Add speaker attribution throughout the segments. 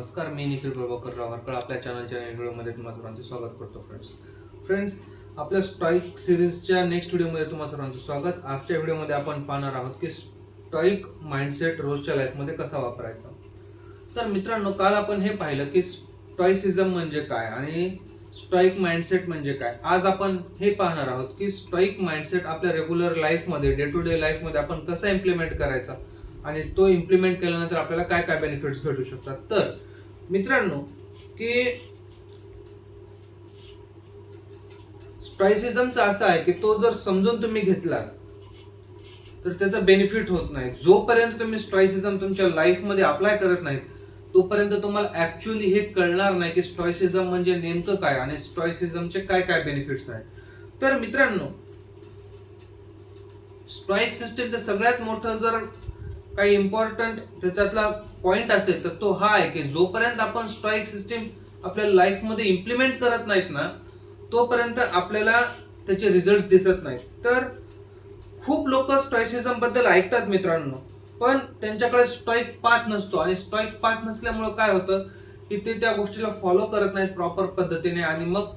Speaker 1: नमस्कार, मी निखिल प्रभाकर रावरकर आपल्या चॅनलच्या व्हिडिओमध्ये तुम्हा सर्वांचे स्वागत करतो. फ्रेंड्स आपल्या स्टॉईक सिरीजच्या नेक्स्ट व्हिडिओमध्ये तुम्हा सर्वांचं स्वागत. आजच्या व्हिडिओमध्ये आपण पाहणार आहोत की स्टॉईक माइंडसेट रोजच्या लाईफमध्ये कसा वापरायचा. तर मित्रांनो, काल आपण हे पाहिलं की स्टॉईसिझम म्हणजे काय आणि स्टॉईक माइंडसेट म्हणजे काय. आज आपण हे पाहणार आहोत की स्टॉईक माइंडसेट आपल्या रेग्युलर लाईफमध्ये, डे टू डे लाईफमध्ये आपण कसा इम्प्लिमेंट करायचा आणि तो इम्प्लिमेंट केल्यानंतर आपल्याला काय काय बेनिफिट्स भेटू शकतात. तर मित्रांनो, की स्टॉईसिझमचा असा आहे की तो जर समजून तुम्ही घेतला तर त्याचा बेनिफिट होत नाही. जोपर्यंत तुम्ही स्टॉईसिझम तुमच्या लाईफमध्ये अप्लाय करत नाहीत तोपर्यंत तुम्हाला ऍक्च्युअली हे कळणार नाही की स्टॉईसिझम म्हणजे नेमकं काय आणि स्टॉईसिझमचे काय काय बेनिफिट्स आहेत. तर मित्रांनो, स्टॉईक सिस्टीमचं सगळ्यात मोठं जर काही इम्पॉर्टंट त्याच्यातला पॉइंट असेल तर तो हा आहे की जोपर्यंत आपण स्टॉईक सिस्टीम आपल्या लाईफमध्ये इम्प्लिमेंट करत नाहीत ना तोपर्यंत आपल्याला त्याचे रिझल्ट दिसत नाहीत. तर खूप लोक स्टॉईसिझम बद्दल ऐकतात मित्रांनो, पण त्यांच्याकडे स्टॉईक पाथ नसतो आणि स्टॉईक पाथ नसल्यामुळे काय होतं की ते त्या गोष्टीला फॉलो करत नाहीत प्रॉपर पद्धतीने आणि मग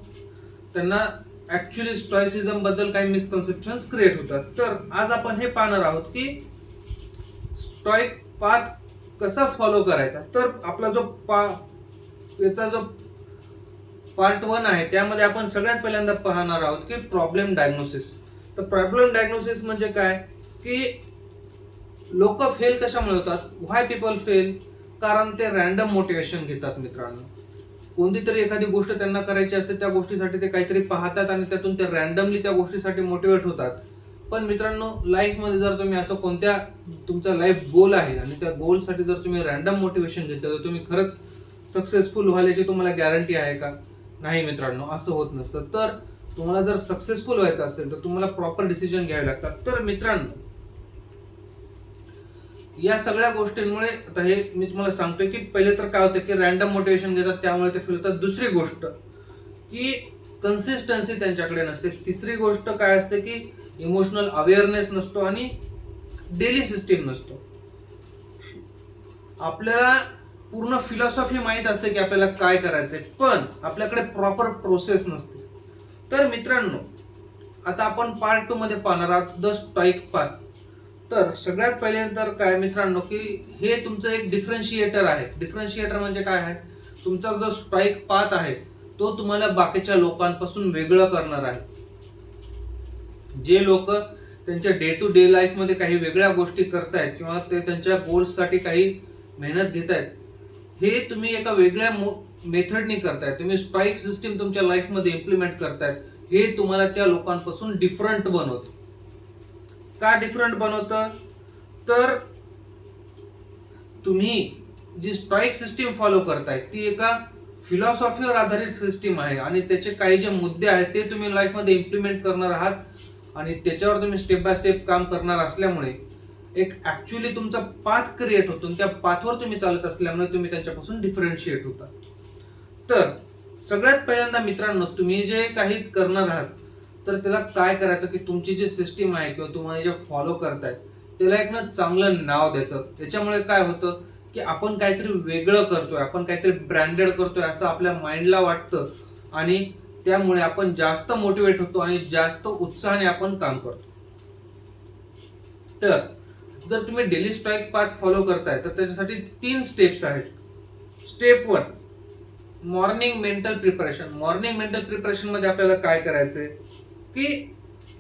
Speaker 1: त्यांना ऍक्च्युअली स्टॉईसिझम बद्दल काही मिसकन्सेप्शन्स क्रिएट होतात. तर आज आपण हे पाहणार आहोत की स्टॉईक पाथ कसा फॉलो करायचा. तर आपला जो याचा जो पार्ट 1 आहे त्यामध्ये आपण सगळ्यात पहिल्यांदा पाहणार आहोत की प्रॉब्लेम डायग्नोसिस. तर प्रॉब्लेम डायग्नोसिस म्हणजे काय की लोक फेल कशामुळे होतात, व्हाय पीपल फेल, कारण ते रॅन्डम मोटिवेशन घेतात. मित्रांनो, कोणती तरी एखादी गोष्ट त्यांना करायची असते, त्या गोष्टीसाठी ते काहीतरी पाहतात आणि त्यातून ते रॅन्डमली त्या गोष्टीसाठी मोटिवेट होतात. पण मित्रांनो, लाईफमध्ये जर तुम्ही असं कोणत्या तुमचा लाईफ गोल आहे आणि त्या गोलसाठी जर तुम्ही रॅन्डम मोटिवेशन घेतलं तर तुम्ही खरंच सक्सेसफुल व्हायची तुम्हाला गॅरंटी आहे का? नाही मित्रांनो, असं होत नसतं. तर तुम्हाला जर सक्सेसफुल व्हायचं असेल तर तुम्हाला प्रॉपर डिसिजन घ्यावे लागतात. तर मित्रांनो, या सगळ्या गोष्टींमुळे आता हे मी तुम्हाला सांगतोय की पहिले तर काय होतं की रॅन्डम मोटिवेशन घेतात त्यामुळे ते फेल होतात. दुसरी गोष्ट की कन्सिस्टन्सी त्यांच्याकडे नसते. तिसरी गोष्ट काय असते की इमोशनल अवेअरनेस नसतो आणि डेली सिस्टीम नसतो. आपल्याला पूर्ण फिलॉसॉफी माहित असते की आपल्याला काय करायचंय, पण आपल्याकडे प्रॉपर प्रोसेस नसते. तर मित्रांनो, आता आपण पार्ट 2 मध्ये पाहणार आहोत द स्टॉईक पाथ. तर सगळ्यात पहिले तर काय मित्रांनो की हे तुमचं एक डिफरन्शिएटर आहे. डिफरन्शिएटर म्हणजे काय आहे, तुमचा जो स्टॉईक पाथ आहे तो तुम्हाला बाकीच्या लोकांपासून वेगळं करणार आहे. जे लोक त्यांच्या डे टू डे लाईफ मध्ये काही वेगळ्या गोष्टी करतायत किंवा ते त्यांच्या गोल्ससाठी काही मेहनत घेत आहेत, हे तुम्ही एका वेगळ्या मेथडनी करतायत. तुम्ही स्टॉईक सिस्टीम तुमच्या लाईफमध्ये इम्प्लिमेंट करतायत, हे तुम्हाला त्या लोकांपासून डिफरंट बनवतं. का डिफरंट बनवतं? तर तुम्ही जी स्टॉईक सिस्टीम फॉलो करताय ती एका फिलॉसॉफीवर आधारित सिस्टीम आहे आणि त्याचे काही जे मुद्दे आहेत ते तुम्ही लाईफमध्ये इम्प्लिमेंट करणार आहात आणि त्याच्यावर तुम्ही स्टेप बाय स्टेप काम करणार असल्यामुळे एक ऍक्च्युअली तुमचा पाथ क्रिएट होतो. त्या पाथवर तुम्ही चालत असल्यामुळे तुम्ही त्यांच्यापासून डिफरन्शिएट होता. तर सगळ्यात पहिल्यांदा मित्रांनो, तुम्ही जे काही करणार आहात तर त्याला काय करायचं की तुमची जी सिस्टीम आहे किंवा तुम्हाला जे फॉलो करतायत त्याला एक ना चांगलं नाव द्यायचं. त्याच्यामुळे काय होतं की आपण काहीतरी वेगळं करतोय, आपण काहीतरी ब्रँडेड करतोय असं आपल्या माइंडला वाटतं आणि त्यामुळे आपण जास्त मोटिवेट होतो आणि जास्त उत्साहाने आपण काम करतो. तर जर तुम्ही डेली स्टॉईक पाथ फॉलो करताय तर त्याच्यासाठी 3 स्टेप्स आहेत. Step 1, morning mental preparation. Morning mental preparation मध्ये आपल्याला काय करायचंय की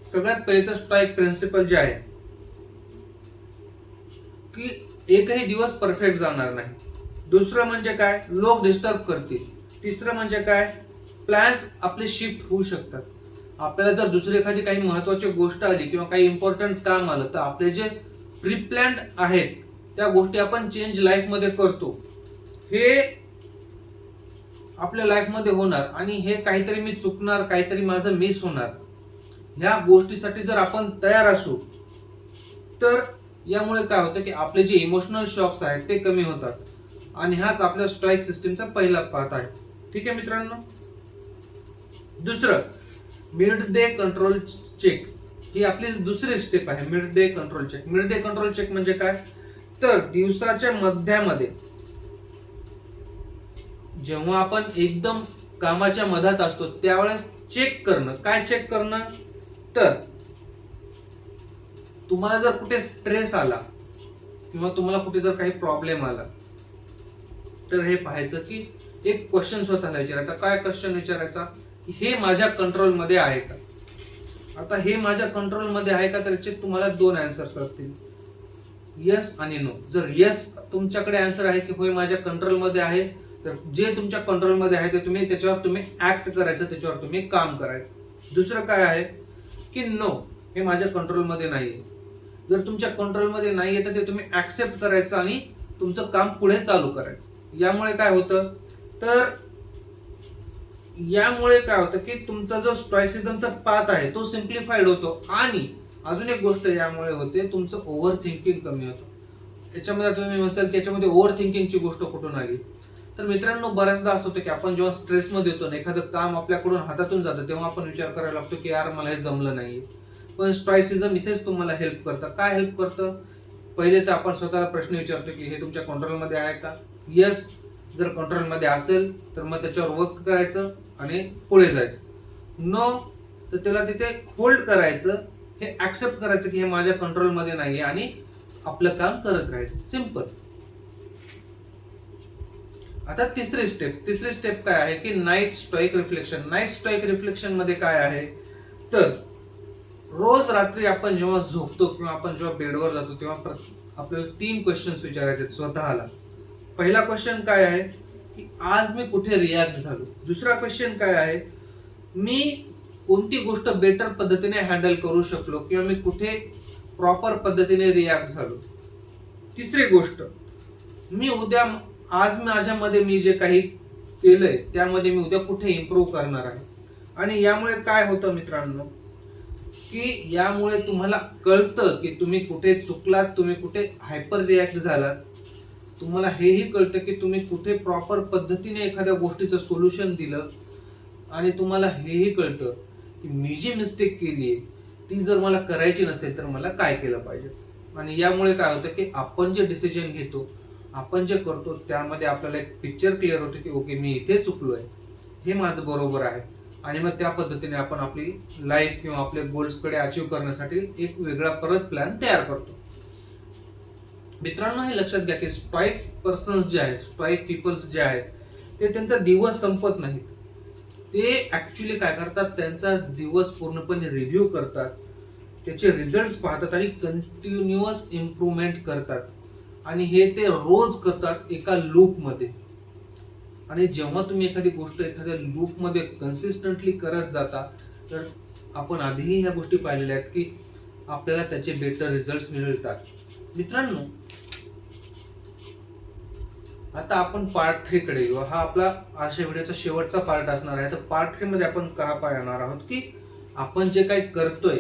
Speaker 1: सगळ्यात पहिले तर स्टॉईक प्रिन्सिपल जे आहे की एकही दिवस परफेक्ट जाणार नाही. दुसरं म्हणजे काय, लोक डिस्टर्ब करतील. तिसरं म्हणजे काय, प्लॅन्स आपले शिफ्ट होऊ शकतात. आपल्याला जर दुसरी एखादी काही महत्वाची गोष्ट आली किंवा काही इम्पॉर्टंट काम आलं तर आपले जे प्री प्लॅन्ड आहेत त्या गोष्टी आपण चेंज लाईफमध्ये करतो. हे आपल्या लाईफमध्ये होणार आणि हे काहीतरी मी चुकणार, काहीतरी माझं मिस होणार. ह्या गोष्टीसाठी जर आपण तयार असू तर यामुळे काय होतं की आपले जे इमोशनल शॉक्स आहेत ते कमी होतात आणि हाच आपल्या स्टॉईक सिस्टीमचा पहिला पाथ आहे. ठीक आहे मित्रांनो. दुसरं, मिड डे कंट्रोल चेक. ही आपली दुसरी स्टेप आहे, mid day control check. Mid day control check म्हणजे काय, तर दिवसाच्या मध्यामध्ये जेव्हा आपण एकदम कामाच्या मधात असतो त्यावेळेस चेक करणं, काय चेक करणं, तर तुम्हाला जर कुठे स्ट्रेस आला किंवा तुम्हाला कुठे जर काही प्रॉब्लेम आला तर हे पाहायचं की एक क्वेश्चन स्वतःला विचारायचा. काय क्वेश्चन विचारायचा, की हे माझ्या कंट्रोलमध्ये आहे का. आता हे माझ्या कंट्रोलमध्ये आहे का, तर याचे तुम्हाला 2 आन्सर्स असतील, येस आणि नो. जर येस तुमच्याकडे आन्सर आहे की होय माझ्या कंट्रोलमध्ये आहे, तर जे तुमच्या कंट्रोलमध्ये आहे ते तुम्ही त्याच्यावर तुम्ही ऍक्ट करायचं, त्याच्यावर तुम्ही काम करायचं. दुसरं काय आहे की नो, हे माझ्या कंट्रोलमध्ये नाहीये. जर तुमच्या कंट्रोलमध्ये नाहीये तर ते तुम्ही ऍक्सेप्ट करायचं आणि तुमचं काम पुढे चालू करायचं. यामुळे काय होतं, तर यामुळे काय होतं की तुमचा जो स्टॉइसिझमचा पाथ आहे तो सिम्प्लिफाईड होतो. आणि अजून एक गोष्ट यामुळे होते, तुमचं ओव्हर थिंकिंग कमी होतं. याच्यामध्ये तुम्ही म्हणसाल की याच्यामध्ये ओव्हर थिंकिंगची गोष्ट कुठून आली, तर मित्रांनो बऱ्याचदा असं होतं की आपण जेव्हा स्ट्रेसमध्ये येतो ना, एखादं काम आपल्याकडून हातातून जातं तेव्हा आपण विचार करायला लागतो की यार मला हे जमलं नाहीये. पण स्टॉइसिझम इथेच तुम्हाला हेल्प करतं. काय हेल्प करतं, पहिले तर आपण स्वतःला प्रश्न विचारतो की हे तुमच्या कंट्रोलमध्ये आहे का. येस जर कंट्रोलमध्ये असेल तर मग त्याच्यावर वर्क करायचं आणि पुढे जायचं. नो तर त्याला तिथे होल्ड करायचं, हे ऍक्सेप्ट करायचं की हे माझ्या कंट्रोलमध्ये नाहीये आणि आपलं काम करत राहायचं. सिंपल. आता तिसरी स्टेप काय आहे की night stoic reflection. Night stoic reflection मध्ये काय आहे, तर रोज रात्री आपण जेव्हा झोपतो किंवा आपण जेव्हा बेडवर जातो तेव्हा आपल्याला 3 क्वेश्चन्स विचारायचे स्वतःला. पहिला क्वेश्चन काय आहे की आज मी कुठे रिॲक्ट झालो. दुसरा क्वेश्चन काय आहे, मी कोणती गोष्ट बेटर पद्धतीने हँडल करू शकलो किंवा मी कुठे प्रॉपर पद्धतीने रिॲक्ट झालो. तिसरी गोष्ट, मी उद्या आज माझ्यामध्ये मी जे काही केलंय त्यामध्ये मी उद्या कुठे इम्प्रूव्ह करणार आहे. आणि यामुळे काय होतं मित्रांनो, की यामुळे तुम्हाला कळतं की तुम्ही कुठे चुकलात, तुम्ही कुठे हायपर रिॲक्ट झालात. तुम्हाला हेही कळतं की तुम्ही कुठे प्रॉपर पद्धतीने एखाद्या गोष्टीचं सोल्युशन दिलं. आणि तुम्हाला हेही कळतं की मी जी मिस्टेक केली आहे ती जर मला करायची नसेल तर मला काय केलं पाहिजे. आणि यामुळे काय होतं की आपण जे डिसिजन घेतो, आपण जे करतो त्यामध्ये आपल्याला एक पिक्चर क्लिअर होतं की ओके मी इथे चुकलोय, हे माझं बरोबर आहे. आणि मग त्या पद्धतीने आपण आपली लाईफ किंवा आपल्या गोल्सकडे अचीव्ह करण्यासाठी एक वेगळा परत प्लॅन तयार करतो. मित्रांनो हे लक्षात घ्या की स्टॉइक पर्सन्स जे आहेत, स्टॉइक पीपल्स जे आहेत, ते त्यांचा दिवस संपत नाहीत. ते ऍक्च्युली काय करतात, त्यांचा दिवस पूर्णपणे रिव्ह्यू करतात, त्याचे रिझल्ट्स पाहतात आणि कंटिन्युअस इम्प्रूव्हमेंट करतात. आणि हे ते रोज करतात एका लूपमध्ये. आणि जेव्हा तुम्ही एखादी गोष्ट एखाद्या लूपमध्ये कन्सिस्टंटली करत जाता, तर आपण आधीही ह्या गोष्टी पाहिलेल्या आहेत की आपल्याला त्याचे बेटर रिझल्ट्स मिळतात. मित्रांनो आता आपण पार्ट 3 कडे येऊ. हा आपला आजच्या व्हिडिओचा शेवटचा पार्ट असणार आहे. तर पार्ट 3 मध्ये आपण का पाहणार आहोत की आपण जे काही करतोय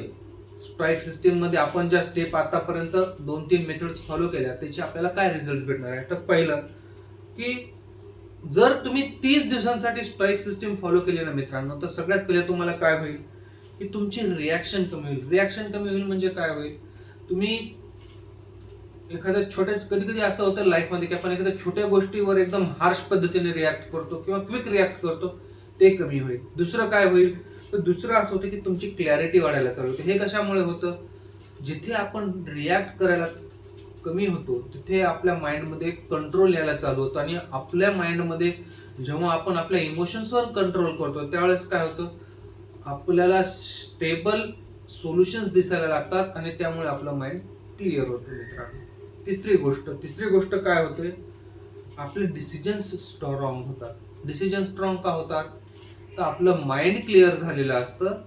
Speaker 1: स्टॉइक सिस्टीम मध्ये, आपण ज्या स्टेप आतापर्यंत 2-3 मेथड्स फॉलो केल्या त्याचे आपल्याला काय रिझल्ट भेटणार आहे. तर पहिलं की जर तुम्ही 30 दिवसांसाठी स्टॉइक सिस्टीम फॉलो केली ना मित्रांनो, तर सगळ्यात पहिले तुम्हाला काय होईल की तुमची रिॲक्शन कमी होईल. रिॲक्शन कमी होईल म्हणजे काय होईल, तुम्ही एखाद्या छोट्या, कधी कधी असं होतं लाईफमध्ये की आपण एखाद्या छोट्या गोष्टीवर एकदम हार्श पद्धतीने रिॲक्ट करतो किंवा क्विक रिॲक्ट करतो, ते कमी होईल. दुसरं काय होईल, तर दुसरं असं होतं की तुमची क्लॅरिटी वाढायला चालू होते. हे कशामुळे होतं, जिथे आपण रिॲक्ट करायला कमी होतो तिथे आपल्या माइंडमध्ये कंट्रोल यायला चालू होतं. आणि आपल्या माइंडमध्ये जेव्हा आपण आपल्या इमोशन्सवर कंट्रोल करतो त्यावेळेस काय होतं, आपल्याला स्टेबल सोल्युशन्स दिसायला लागतात आणि त्यामुळे आपलं माइंड क्लिअर होतं. मित्रांनो तिसरी गोष्ट काय होते, आपले डिसिजन्स स्ट्रॉंग होतात. डिसिजन स्ट्रॉंग का होतात, तर आपलं माइंड क्लिअर झालेलं असतं,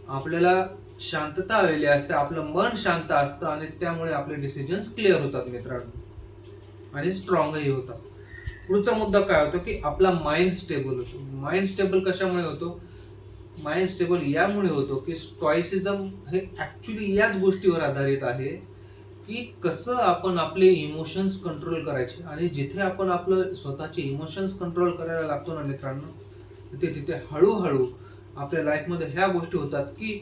Speaker 1: आपल्याला शांतता आलेली असते, आपलं मन शांत असतं आणि त्यामुळे आपले डिसिजन्स क्लिअर होतात मित्रांनो आणि स्ट्रॉंगही होतात. पुढचा मुद्दा काय होतो की आपला माइंड स्टेबल होतो. माइंड स्टेबल कशामुळे होतो, माइंड स्टेबल यामुळे होतो की स्टॉइसिझम हे ऍक्च्युली याच गोष्टीवर आधारित आहे की कसं आपण आपले इमोशन्स कंट्रोल करायचे. आणि जिथे आपण आपलं स्वतःचे इमोशन्स कंट्रोल करायला लागतो ना मित्रांनो, तिथे हळूहळू आपल्या लाईफमध्ये ह्या गोष्टी होतात की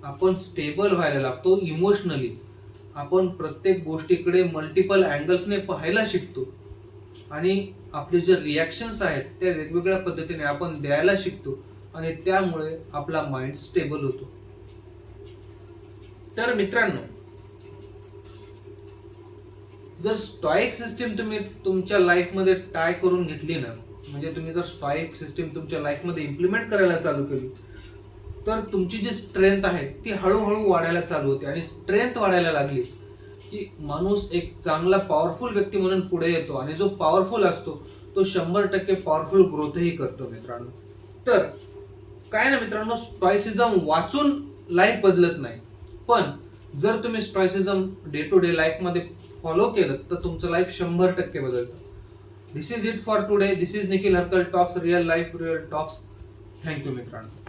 Speaker 1: आपण स्टेबल व्हायला लागतो इमोशनली. आपण प्रत्येक गोष्टीकडे मल्टिपल अँगल्सने पाहायला शिकतो आणि आपले जे रिॲक्शन्स आहेत त्या वेगवेगळ्या पद्धतीने आपण द्यायला शिकतो आणि त्यामुळे आपला माइंड स्टेबल होतो. तर मित्रांनो, जर स्टॉइक सिस्टीम तुम्ही तुमच्या लाईफमध्ये ट्राय करून घेतली ना, म्हणजे तुम्ही जर स्टॉइक सिस्टीम तुमच्या लाईफमध्ये इम्प्लिमेंट करायला चालू केली, तर तुमची जी स्ट्रेंथ आहे ती हळूहळू वाढायला चालू होते. आणि स्ट्रेंथ वाढायला लागली की माणूस एक चांगला पॉवरफुल व्यक्ती म्हणून पुढे येतो. आणि जो पॉवरफुल असतो तो 100% पॉवरफुल ग्रोथही करतो मित्रांनो. तर काय ना मित्रांनो, स्टॉइसिझम वाचून लाईफ बदलत नाही, पण जर तुम्ही stoicism day to day life मध्ये फॉलो केलं तर तुमचं लाईफ 100% बदलतं. This is it for today. This is Nikhil Harkal talks real life real talks. Thank you मित्रांनो.